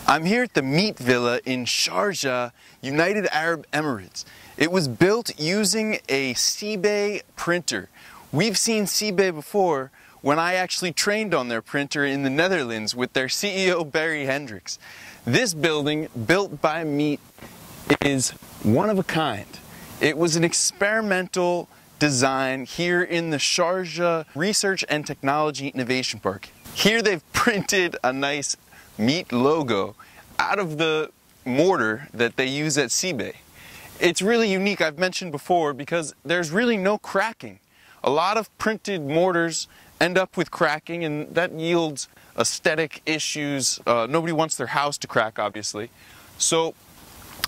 I'm here at the MEP Villa in Sharjah, United Arab Emirates. It was built using a CyBe printer. We've seen CyBe before when I actually trained on their printer in the Netherlands with their CEO Barry Hendricks. This building, built by MEP, is one of a kind. It was an experimental design here in the Sharjah Research and Technology Innovation Park. Here they've printed a nice MEP logo out of the mortar that they use at CyBe. It's really unique, I've mentioned before, because there's really no cracking. A lot of printed mortars end up with cracking, and that yields aesthetic issues. Nobody wants their house to crack, obviously. So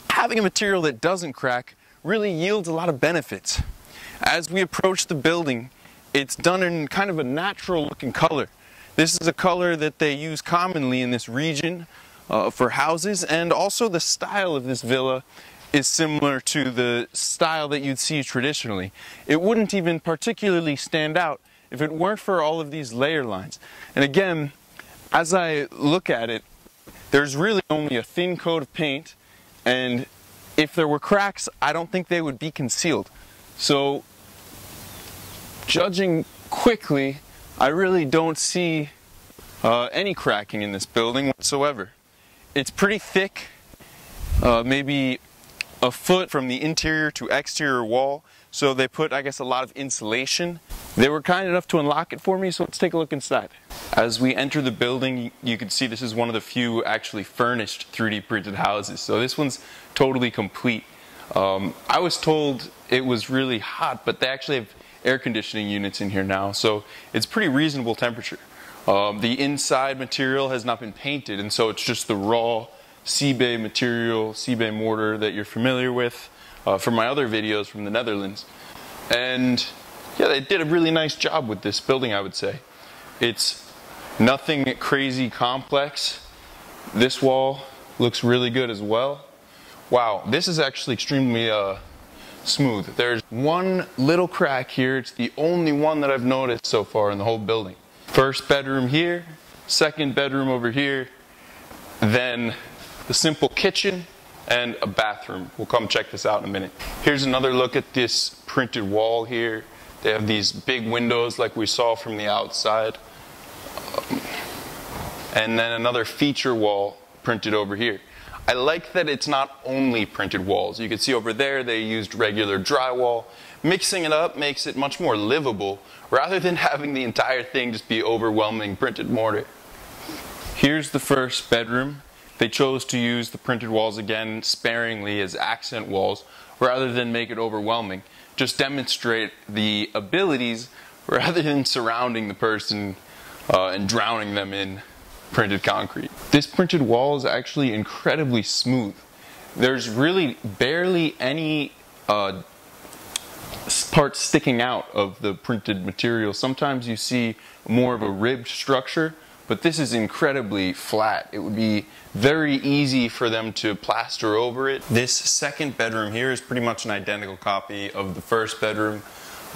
having a material that doesn't crack really yields a lot of benefits. As we approach the building, it's done in kind of a natural looking color. This is a color that they use commonly in this region for houses, and also the style of this villa is similar to the style that you'd see traditionally. It wouldn't even particularly stand out if it weren't for all of these layer lines. And again, as I look at it, there's really only a thin coat of paint, and if there were cracks, I don't think they would be concealed. So, judging quickly, I really don't see any cracking in this building whatsoever. It's pretty thick, maybe a foot from the interior to exterior wall, so they put, I guess, a lot of insulation. They were kind enough to unlock it for me, so let's take a look inside. As we enter the building, you can see this is one of the few actually furnished 3D printed houses, so this one's totally complete. I was told it was really hot, but they actually have air conditioning units in here now, so it's pretty reasonable temperature. The inside material has not been painted, and so it's just the raw CyBe material, CyBe mortar that you're familiar with from my other videos from the Netherlands. And yeah, they did a really nice job with this building, I would say. It's nothing crazy complex. This wall looks really good as well. Wow, this is actually extremely smooth. There's one little crack here. It's the only one that I've noticed so far in the whole building. First bedroom here, second bedroom over here, then the simple kitchen and a bathroom. We'll come check this out in a minute. Here's another look at this printed wall here. They have these big windows like we saw from the outside. And then another feature wall printed over here. I like that it's not only printed walls. You can see over there they used regular drywall. Mixing it up makes it much more livable rather than having the entire thing just be overwhelming printed mortar. Here's the first bedroom. They chose to use the printed walls again sparingly as accent walls rather than make it overwhelming. Just demonstrate the abilities rather than surrounding the person and drowning them in printed concrete. This printed wall is actually incredibly smooth. There's really barely any parts sticking out of the printed material. Sometimes you see more of a ribbed structure, but this is incredibly flat. It would be very easy for them to plaster over it. This second bedroom here is pretty much an identical copy of the first bedroom.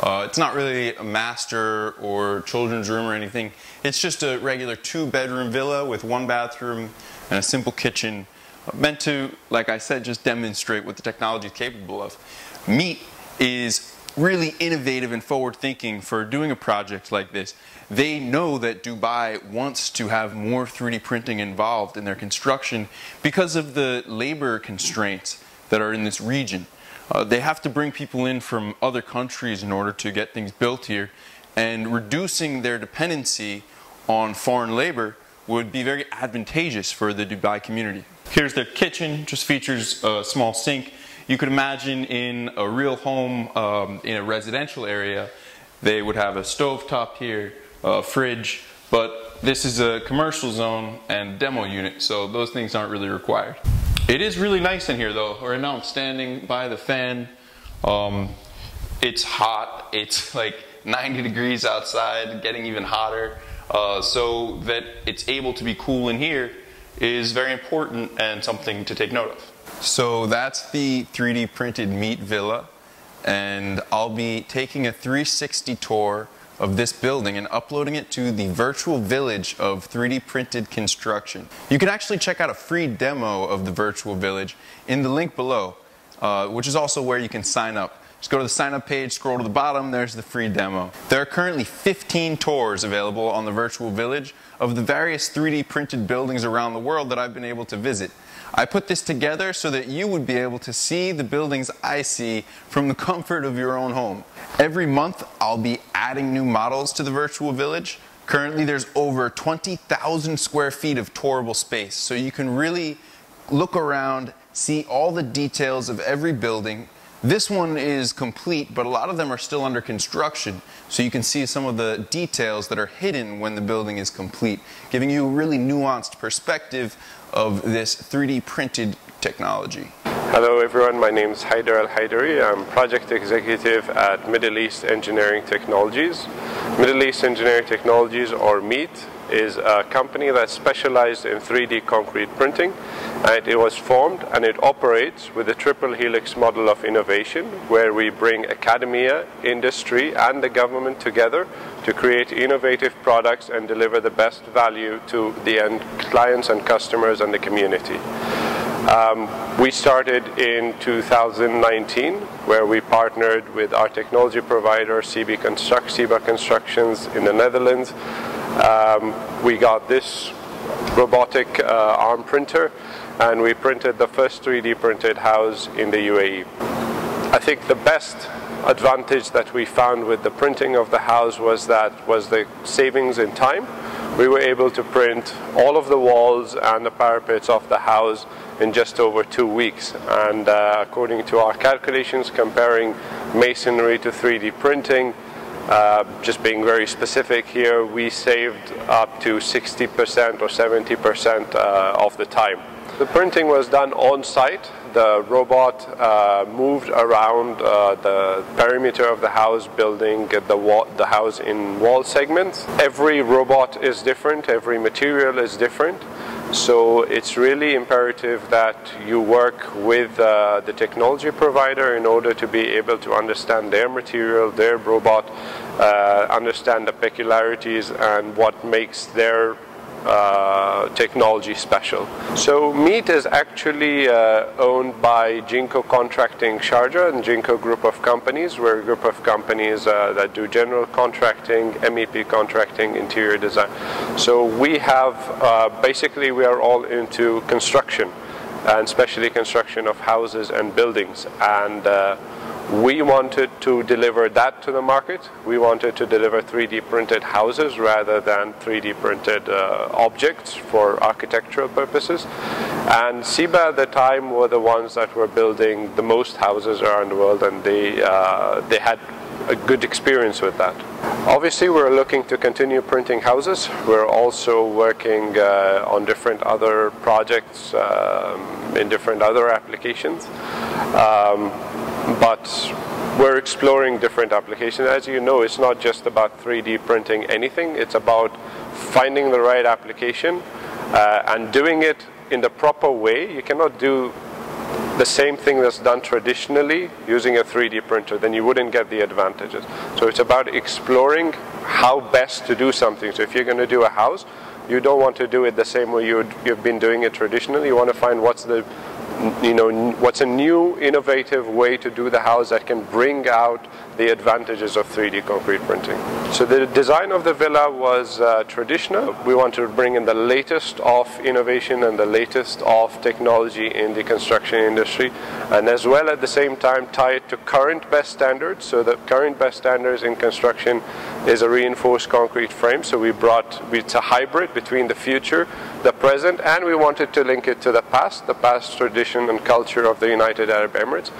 It's not really a master or children's room or anything. It's just a regular 2-bedroom villa with 1 bathroom and a simple kitchen, meant to, like I said, just demonstrate what the technology is capable of. MEP is really innovative and forward-thinking for doing a project like this. They know that Dubai wants to have more 3D printing involved in their construction because of the labor constraints that are in this region. They have to bring people in from other countries in order to get things built here, and reducing their dependency on foreign labor would be very advantageous for the Dubai community. Here's their kitchen, just features a small sink. You could imagine in a real home, in a residential area, they would have a stovetop here, a fridge, but this is a commercial zone and demo unit, so those things aren't really required. It is really nice in here though. Right now I'm standing by the fan. It's hot. It's like 90 degrees outside, getting even hotter. So that it's able to be cool in here is very important and something to take note of. So that's the 3D printed MEP Villa, and I'll be taking a 360 tour of this building and uploading it to the virtual village of 3D printed construction. You can actually check out a free demo of the virtual village in the link below, which is also where you can sign up. Just go to the sign up page, scroll to the bottom, there's the free demo. There are currently 15 tours available on the virtual village of the various 3D printed buildings around the world that I've been able to visit. I put this together so that you would be able to see the buildings I see from the comfort of your own home. Every month I'll be adding new models to the virtual village. Currently there's over 20,000 square feet of tourable space, so you can really look around, see all the details of every building. This one is complete, but a lot of them are still under construction, so you can see some of the details that are hidden when the building is complete, giving you a really nuanced perspective of this 3D printed technology. Hello everyone, my name is Haider Al-Haidari. I'm Project Executive at Middle East Engineering Technologies. Middle East Engineering Technologies, or MEET, is a company that's specialized in 3D concrete printing, and it was formed and it operates with a triple helix model of innovation where we bring academia, industry and the government together to create innovative products and deliver the best value to the end clients and customers and the community. We started in 2019 where we partnered with our technology provider CyBe Constructions in the Netherlands. We got this robotic arm printer and we printed the first 3D printed house in the UAE. I think the best advantage that we found with the printing of the house was the savings in time. We were able to print all of the walls and the parapets of the house in just over 2 weeks, and according to our calculations, comparing masonry to 3D printing, just being very specific here, we saved up to 60% or 70% of the time. The printing was done on site. The robot moved around the perimeter of the house, building the house in wall segments. Every robot is different, every material is different. So it's really imperative that you work with the technology provider in order to be able to understand their material, their robot, understand the peculiarities and what makes their technology special. So MEET is actually owned by Jinko Contracting Sharjah and Jinko Group of Companies. We're a group of companies that do general contracting, MEP contracting, interior design. So we have, basically we are all into construction, and especially construction of houses and buildings. And we wanted to deliver that to the market. We wanted to deliver 3D printed houses rather than 3D printed objects for architectural purposes. And CyBe at the time were the ones that were building the most houses around the world, and they had a good experience with that. Obviously we're looking to continue printing houses. We're also working on different other projects in different other applications. But we're exploring different applications. As you know, it's not just about 3D printing anything, it's about finding the right application and doing it in the proper way. You cannot do the same thing that's done traditionally using a 3D printer, then you wouldn't get the advantages. So it's about exploring how best to do something. So if you're going to do a house, you don't want to do it the same way you've been doing it traditionally. You want to find what's a new innovative way to do the house that can bring out the advantages of 3D concrete printing. So the design of the villa was traditional. We wanted to bring in the latest of innovation and the latest of technology in the construction industry, and as well at the same time tie it to current best standards. So the current best standards in construction is a reinforced concrete frame. So it's a hybrid between the future, the present, and we wanted to link it to the past tradition and culture of the United Arab Emirates.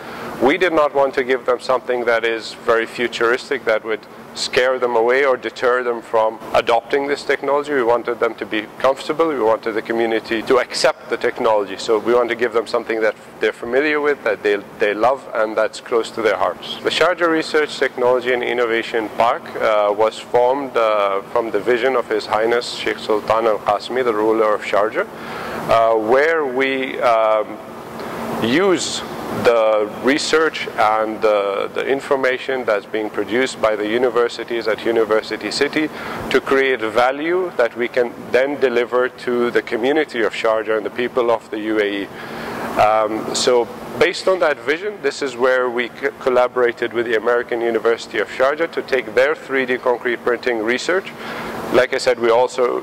We did not want to give them something that is very futuristic, that would scare them away or deter them from adopting this technology. We wanted them to be comfortable. We wanted the community to accept the technology. So we want to give them something that they're familiar with, that they love, and that's close to their hearts. The Sharjah Research Technology and Innovation Park was formed from the vision of His Highness Sheikh Sultan Al-Qasimi, the ruler of Sharjah, where we use the research and the information that's being produced by the universities at University City to create value that we can then deliver to the community of Sharjah and the people of the UAE. So based on that vision, this is where we collaborated with the American University of Sharjah to take their 3D concrete printing research. Like I said, we also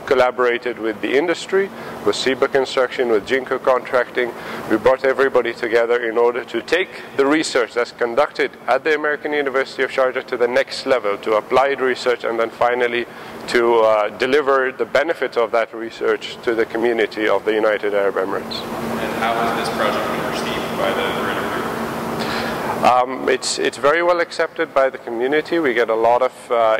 collaborated with the industry, with CyBe Construction, with Jinko Contracting. We brought everybody together in order to take the research that's conducted at the American University of Sharjah to the next level, to applied research, and then finally to deliver the benefits of that research to the community of the United Arab Emirates. And how has this project been received by the group? It's very well accepted by the community. We get a lot of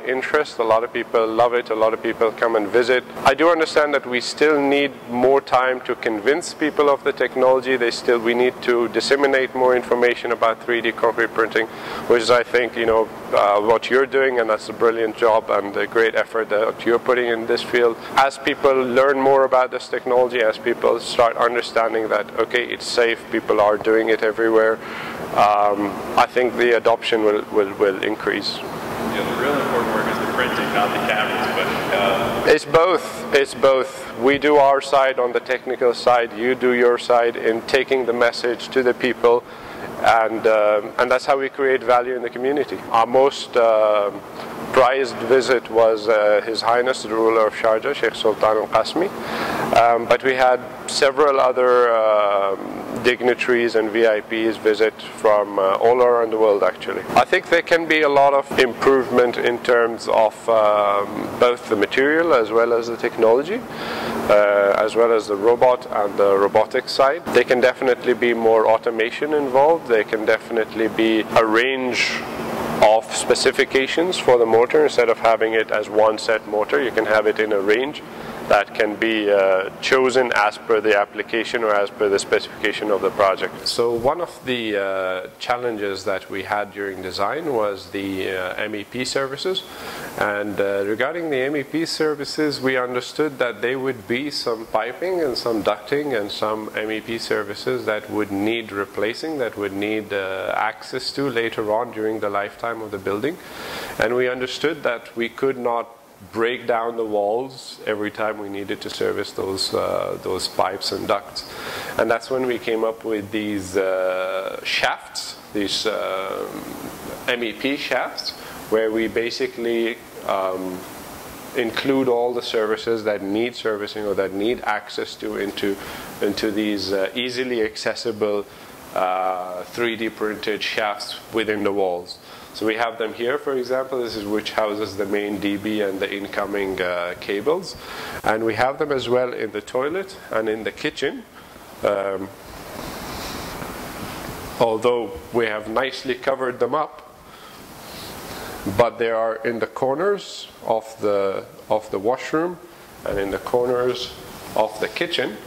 interest. A lot of people love it. A lot of people come and visit. I do understand that we still need more time to convince people of the technology. We need to disseminate more information about 3D concrete printing, which is, I think, what you're doing, and that's a brilliant job and a great effort that you're putting in this field. As people learn more about this technology, as people start understanding that, okay, it's safe, people are doing it everywhere, I think the adoption will increase. Yeah, the real important work is the printing, not the cameras. But It's both. We do our side on the technical side. You do your side in taking the message to the people, and that's how we create value in the community. Our most prized visit was His Highness the ruler of Sharjah, Sheikh Sultan and Qasimi, but we had several other dignitaries and VIPs visit from all around the world, actually. I think there can be a lot of improvement in terms of both the material as well as the technology, as well as the robot and the robotic side. There can definitely be more automation involved. There can definitely be a range of specifications for the motor. Instead of having it as one set motor, you can have it in a range that can be chosen as per the application or as per the specification of the project. So one of the challenges that we had during design was the MEP services, and regarding the MEP services, we understood that there would be some piping and some ducting and some MEP services that would need replacing, that would need access to later on during the lifetime of the building, and we understood that we could not break down the walls every time we needed to service those pipes and ducts. And that's when we came up with these shafts, these MEP shafts, where we basically include all the services that need servicing or that need access to into these easily accessible 3D printed shafts within the walls. So we have them here, for example. This is which houses the main DB and the incoming cables. And we have them as well in the toilet and in the kitchen. Although we have nicely covered them up, but they are in the corners of the washroom and in the corners of the kitchen.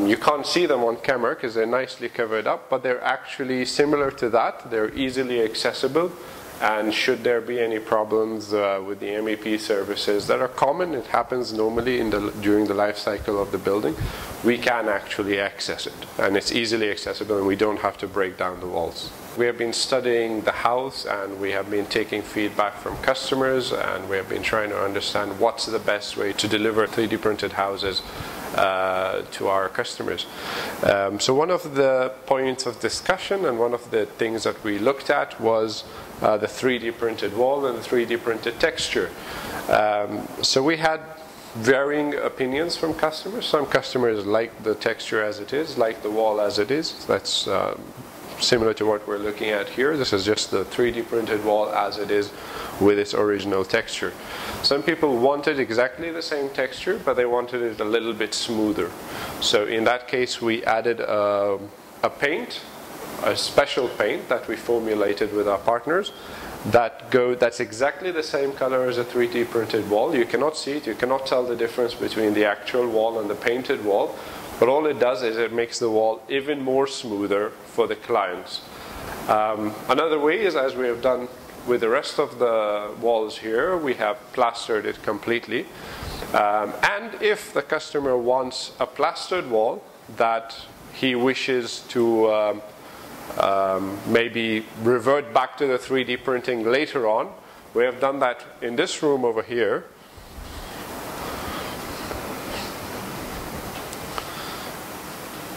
You can't see them on camera because they're nicely covered up, but they're actually similar to that. They're easily accessible, and should there be any problems with the MEP services that are common, it happens normally during the life cycle of the building, we can actually access it, and it's easily accessible, and we don't have to break down the walls. We have been studying the house, and we have been taking feedback from customers, and we have been trying to understand what's the best way to deliver 3D printed houses to our customers. So one of the points of discussion and one of the things that we looked at was the 3D printed wall and the 3D printed texture. So we had varying opinions from customers. Some customers like the texture as it is, like the wall as it is. That's similar to what we're looking at here. This is just the 3D printed wall as it is with its original texture. Some people wanted exactly the same texture, but they wanted it a little bit smoother. So in that case, we added a paint, a special paint that we formulated with our partners that's exactly the same color as a 3D printed wall. You cannot see it, you cannot tell the difference between the actual wall and the painted wall, but all it does is it makes the wall even more smoother for the clients. Another way is, as we have done with the rest of the walls here, we have plastered it completely. And if the customer wants a plastered wall that he wishes to maybe revert back to the 3D printing later on. We have done that in this room over here.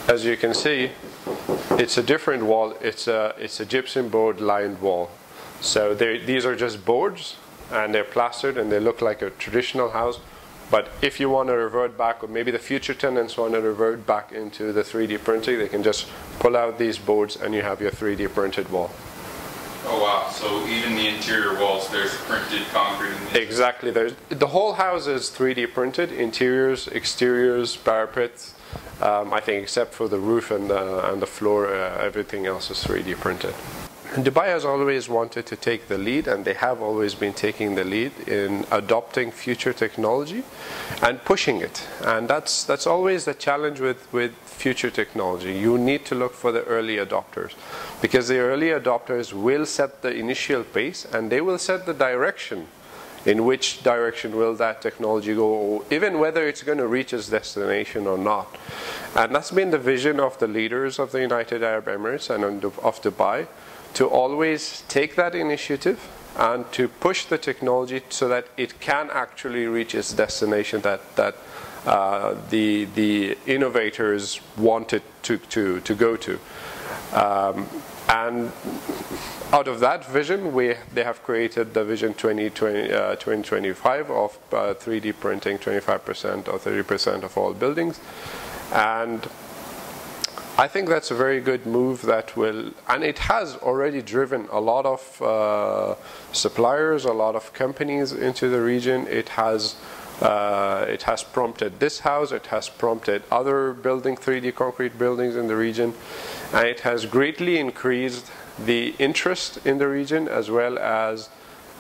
As you can see, it's a different wall. It's a gypsum board lined wall. So these are just boards, and they're plastered, and they look like a traditional house. But if you want to revert back, or maybe the future tenants want to revert back into the 3D printing, they can just pull out these boards, and you have your 3D printed wall. Oh wow, so even the interior walls, there's printed concrete in these? Exactly. The whole house is 3D printed, interiors, exteriors, parapets. I think except for the roof and the floor, everything else is 3D printed. Dubai has always wanted to take the lead, and they have always been taking the lead in adopting future technology and pushing it. And that's always the challenge with future technology. You need to look for the early adopters, because the early adopters will set the initial pace, and they will set the direction. In which direction will that technology go, or even whether it's going to reach its destination or not. And that's been the vision of the leaders of the United Arab Emirates and of Dubai, to always take that initiative and to push the technology so that it can actually reach its destination that the innovators want it to go to. And out of that vision, they have created the Vision 2025 of 3D printing 25% or 30% of all buildings. And I think that's a very good move that will, and it has already driven a lot of suppliers, a lot of companies into the region. It has prompted this house, it has prompted other 3D concrete buildings in the region, and it has greatly increased the interest in the region, as well as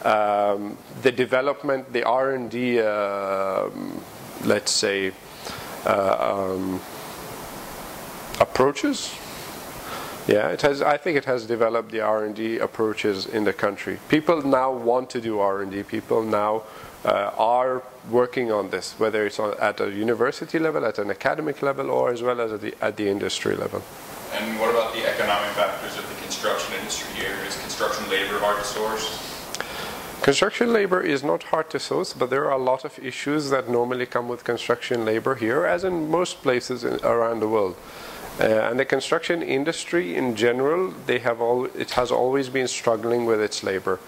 the development, the R&D, let's say, approaches. Yeah, it has. I think it has developed the R&D approaches in the country. People now want to do R&D. People now are working on this, whether it's at a university level, at an academic level, or as well as at the industry level. And what about the economic factors of the construction industry here? Is construction labor hard to source? Construction labor is not hard to source, but there are a lot of issues that normally come with construction labor here, as in most places around the world. And the construction industry in general, it has always been struggling with its labor.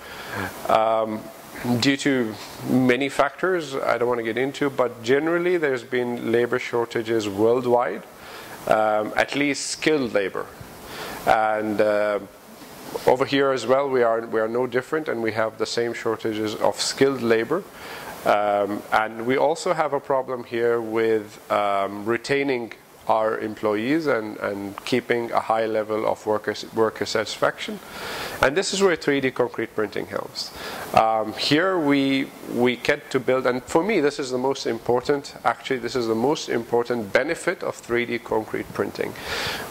Due to many factors I don't want to get into, but generally there's been labor shortages worldwide, at least skilled labor. And over here as well, we are no different, and we have the same shortages of skilled labor. And we also have a problem here with retaining our employees and keeping a high level of worker satisfaction. And this is where 3D concrete printing helps. Here we get to build, and for me this is the most important, actually this is the most important benefit of 3D concrete printing.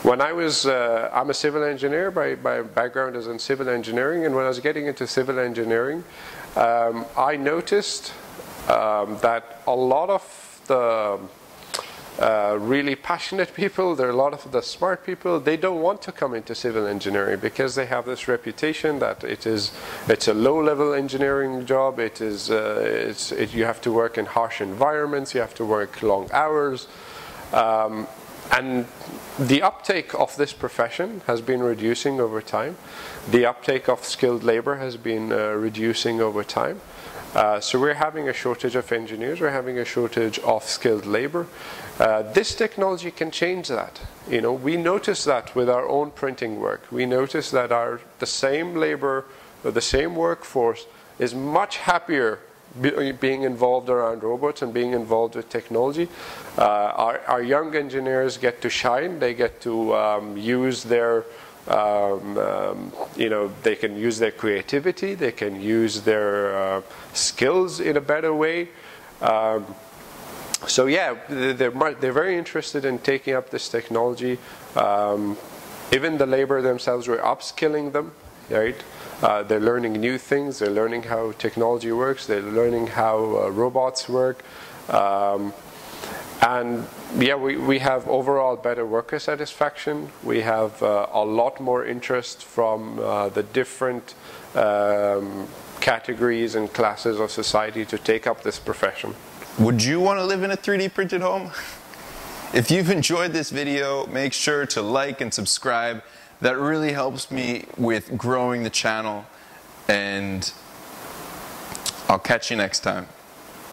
When I'm a civil engineer by background as in civil engineering, and when I was getting into civil engineering, I noticed that a lot of the really passionate people, there are a lot of the smart people, they don't want to come into civil engineering because they have this reputation that it's a low-level engineering job. You have to work in harsh environments, you have to work long hours, and the uptake of this profession has been reducing over time. The uptake of skilled labor has been reducing over time. So we're having a shortage of engineers, we're having a shortage of skilled labor. This technology can change that. You know, we notice that with our own printing work. We notice that the same labor, or the same workforce is much happier being involved around robots and being involved with technology. Our young engineers get to shine, they get to use their they can use their creativity, they can use their skills in a better way. So yeah, they're very interested in taking up this technology. Even the labor themselves, we're upskilling them, right? They're learning new things, they're learning how technology works, they're learning how robots work. And yeah, we have overall better worker satisfaction. We have a lot more interest from the different categories and classes of society to take up this profession. Would you want to live in a 3D printed home? If you've enjoyed this video, make sure to like and subscribe. That really helps me with growing the channel, and I'll catch you next time.